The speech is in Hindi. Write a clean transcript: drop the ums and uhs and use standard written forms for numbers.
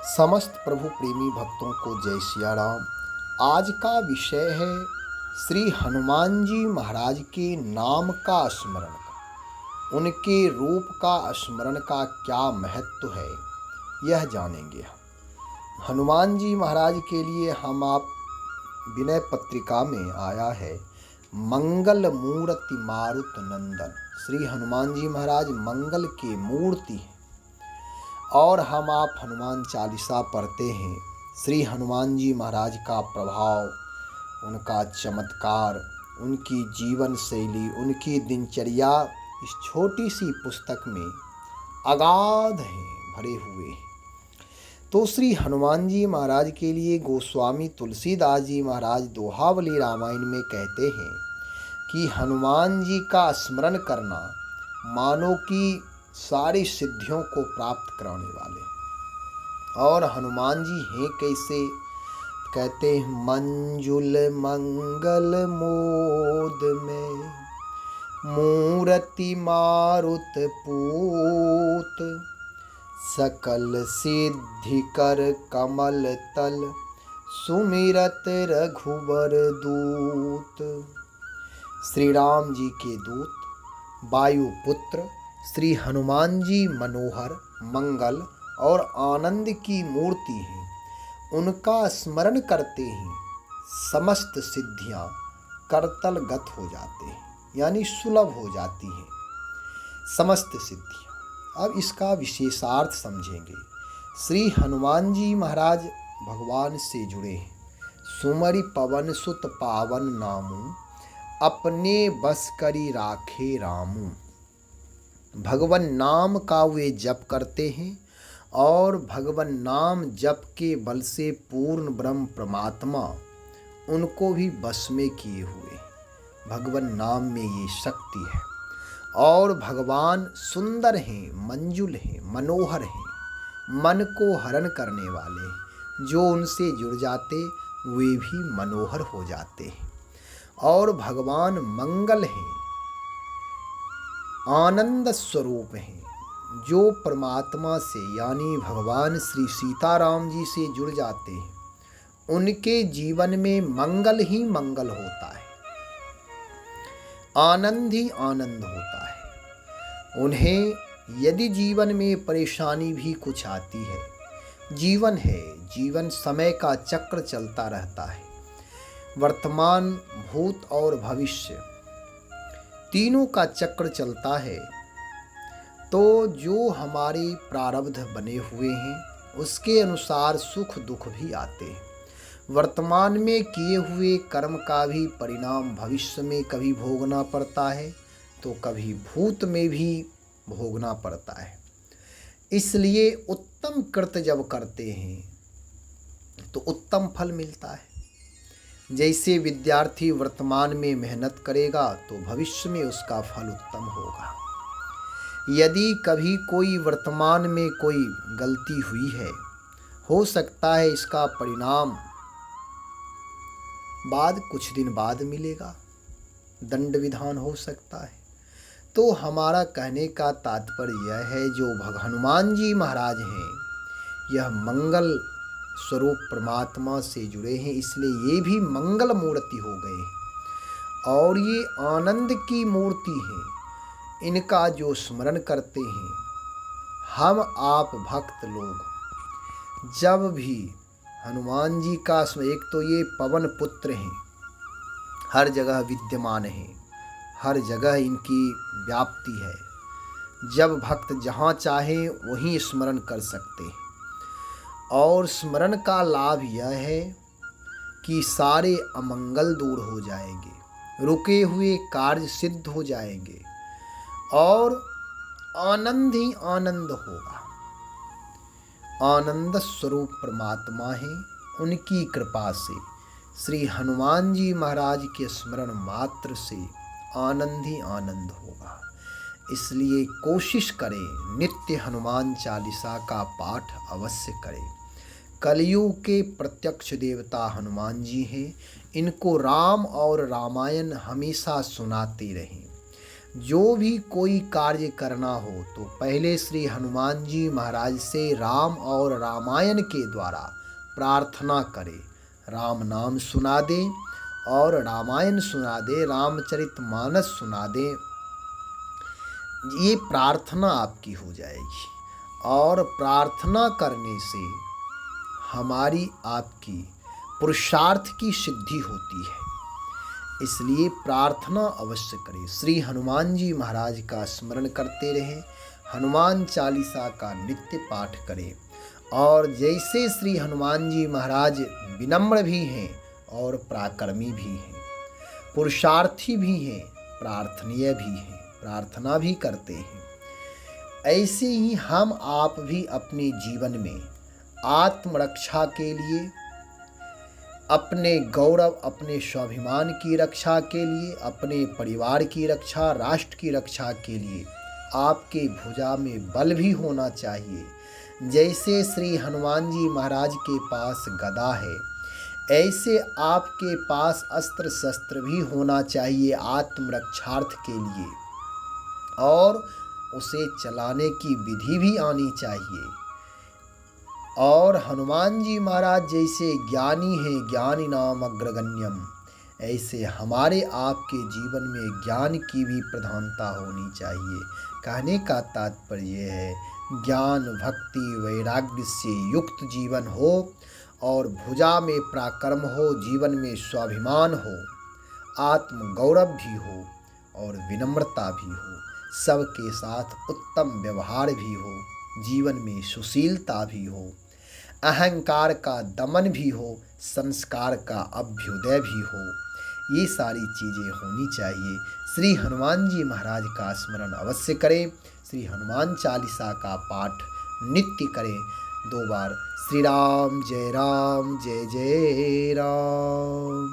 समस्त प्रभु प्रेमी भक्तों को जय सिया राम। आज का विषय है श्री हनुमान जी महाराज के नाम का स्मरण का, उनके रूप का स्मरण का क्या महत्व है यह जानेंगे हम। हनुमान जी महाराज के लिए हम आप विनय पत्रिका में आया है मंगल मूर्ति मारुत नंदन। श्री हनुमान जी महाराज मंगल के मूर्ति हैं और हम आप हनुमान चालीसा पढ़ते हैं। श्री हनुमान जी महाराज का प्रभाव, उनका चमत्कार, उनकी जीवन शैली, उनकी दिनचर्या इस छोटी सी पुस्तक में अगाध हैं, भरे हुए हैं। तो श्री हनुमान जी महाराज के लिए गोस्वामी तुलसीदास जी महाराज दोहावली रामायण में कहते हैं कि हनुमान जी का स्मरण करना मानो कि सारी सिद्धियों को प्राप्त कराने वाले। और हनुमान जी हैं कैसे, कहते हैं मंजुल मंगल मोद में मूर्ति मारुत पूत सकल सिद्धि कर कमल तल सुमिरत रघुबर दूत। श्री राम जी के दूत वायुपुत्र श्री हनुमान जी मनोहर, मंगल और आनंद की मूर्ति हैं। उनका स्मरण करते ही समस्त सिद्धियां करतलगत हो जाते हैं, यानी सुलभ हो जाती हैं समस्त सिद्धियां। अब इसका विशेषार्थ समझेंगे। श्री हनुमान जी महाराज भगवान से जुड़े हैं। सुमरि पवन सुत पावन नामू अपने बस करी राखे रामू। भगवान नाम का वे जप करते हैं और भगवान नाम जप के बल से पूर्ण ब्रह्म परमात्मा उनको भी बस में किए हुए। भगवान नाम में ये शक्ति है। और भगवान सुंदर हैं, मंजुल हैं, मनोहर हैं, मन को हरण करने वाले। जो उनसे जुड़ जाते वे भी मनोहर हो जाते हैं। और भगवान मंगल हैं, आनंद स्वरूप हैं। जो परमात्मा से यानी भगवान श्री सीताराम जी से जुड़ जाते हैं उनके जीवन में मंगल ही मंगल होता है, आनंद ही आनंद होता है। उन्हें यदि जीवन में परेशानी भी कुछ आती है, जीवन है, जीवन समय का चक्र चलता रहता है। वर्तमान, भूत और भविष्य तीनों का चक्र चलता है। तो जो हमारे प्रारब्ध बने हुए हैं उसके अनुसार सुख दुख भी आते हैं। वर्तमान में किए हुए कर्म का भी परिणाम भविष्य में कभी भोगना पड़ता है तो कभी भूत में भी भोगना पड़ता है। इसलिए उत्तम कृत्य जब करते हैं तो उत्तम फल मिलता है। जैसे विद्यार्थी वर्तमान में मेहनत करेगा तो भविष्य में उसका फल उत्तम होगा। यदि कभी कोई वर्तमान में कोई गलती हुई है, हो सकता है इसका परिणाम कुछ दिन बाद मिलेगा, दंड विधान हो सकता है। तो हमारा कहने का तात्पर्य यह है, जो हनुमान जी महाराज हैं यह मंगल स्वरूप परमात्मा से जुड़े हैं, इसलिए ये भी मंगल मूर्ति हो गए और ये आनंद की मूर्ति है। इनका जो स्मरण करते हैं हम आप भक्त लोग, जब भी हनुमान जी का एक तो ये पवन पुत्र हैं, हर जगह विद्यमान हैं, हर जगह इनकी व्याप्ति है। जब भक्त जहाँ चाहे वहीं स्मरण कर सकते हैं। और स्मरण का लाभ यह है कि सारे अमंगल दूर हो जाएंगे, रुके हुए कार्य सिद्ध हो जाएंगे और आनंद ही आनंद होगा। आनंद स्वरूप परमात्मा है। उनकी कृपा से श्री हनुमान जी महाराज के स्मरण मात्र से आनंद ही आनंद होगा। इसलिए कोशिश करें, नित्य हनुमान चालीसा का पाठ अवश्य करें। कलयुग के प्रत्यक्ष देवता हनुमान जी हैं। इनको राम और रामायण हमेशा सुनाते रहें। जो भी कोई कार्य करना हो तो पहले श्री हनुमान जी महाराज से राम और रामायण के द्वारा प्रार्थना करे, राम नाम सुना दे और रामायण सुना दे, रामचरितमानस सुना दे। ये प्रार्थना आपकी हो जाएगी और प्रार्थना करने से हमारी आपकी पुरुषार्थ की सिद्धि होती है। इसलिए प्रार्थना अवश्य करें। श्री हनुमान जी महाराज का स्मरण करते रहें, हनुमान चालीसा का नित्य पाठ करें। और जैसे श्री हनुमान जी महाराज विनम्र भी हैं और पराक्रमी भी हैं, पुरुषार्थी भी हैं, प्रार्थनीय भी हैं, प्रार्थना भी करते हैं, ऐसे ही हम आप भी अपने जीवन में आत्मरक्षा के लिए, अपने गौरव, अपने स्वाभिमान की रक्षा के लिए, अपने परिवार की रक्षा, राष्ट्र की रक्षा के लिए आपके भुजा में बल भी होना चाहिए। जैसे श्री हनुमान जी महाराज के पास गदा है, ऐसे आपके पास अस्त्र शस्त्र भी होना चाहिए आत्मरक्षार्थ के लिए, और उसे चलाने की विधि भी आनी चाहिए। और हनुमान जी महाराज जैसे ज्ञानी हैं, ज्ञानी नाम अग्रगण्यम, ऐसे हमारे आपके जीवन में ज्ञान की भी प्रधानता होनी चाहिए। कहने का तात्पर्य है ज्ञान, भक्ति, वैराग्य से युक्त जीवन हो और भुजा में पराक्रम हो, जीवन में स्वाभिमान हो, आत्मगौरव भी हो और विनम्रता भी हो, सबके साथ उत्तम व्यवहार भी हो, जीवन में सुशीलता भी हो, अहंकार का दमन भी हो, संस्कार का अभ्युदय भी हो। ये सारी चीज़ें होनी चाहिए। श्री हनुमान जी महाराज का स्मरण अवश्य करें, श्री हनुमान चालीसा का पाठ नित्य करें 2 बार। श्री राम जय जय राम।